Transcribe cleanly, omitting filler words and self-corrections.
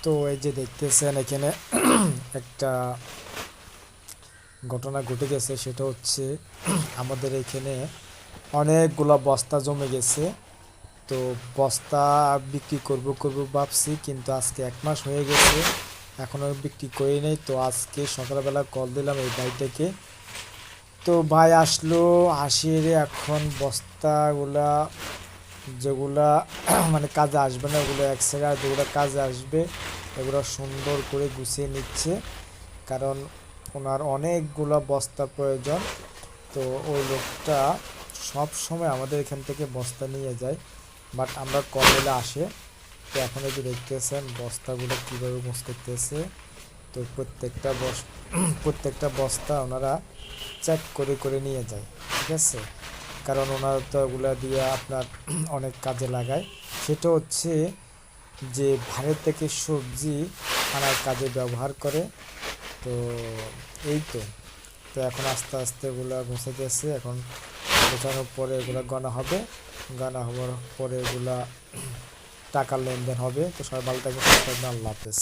তো এই যে দেখতেছেন এখানে একটা ঘটনা ঘটে গেছে, সেটা হচ্ছে আমাদের এখানে অনেকগুলা বস্তা জমে গেছে। তো বস্তা বিক্রি করব করব ভাবছি, কিন্তু আজকে 1 মাস হয়ে গেছে এখনও বিক্রি করি নাই। তো আজকে সকালবেলা কল দিলাম এই ভাইটাকে, তো ভাই আসলো, আসিয়ে এখন বস্তাগুলা যেগুলা মানে কাজে আসবে না ওগুলো এক সাইড, আর যেগুলো কাজে আসবে এগুলো সুন্দর করে গুছিয়ে নিচ্ছে, কারণ ওনার অনেকগুলো বস্তা প্রয়োজন। তো ওই লোকটা সব সময় আমাদের এখান থেকে বস্তা নিয়ে যায়, বাট আমরা কম হলে আসে। তো এখন এই যে দেখতেছেন বস্তাগুলো কীভাবে মুছ করতেছে। তো প্রত্যেকটা বস্তা ওনারা চেক করে করে নিয়ে যায়, ঠিক আছে, কারণ ওনারা তো ওগুলা দিয়ে আপনার অনেক কাজে লাগায়। সেটা হচ্ছে যে বাইরে থেকে সবজি আনার কাজে ব্যবহার করে। তো এই তো তো এখন আস্তে আস্তে এগুলো গোছাতেছে, এখন গোছানোর পরে এগুলো গণা হবে, গণা হওয়ার পরে এগুলা টাকার লেনদেন হবে। তো সবাই ভালো থাকবেন, সুস্থ থাকবেন, আল্লাহ হাফেজ।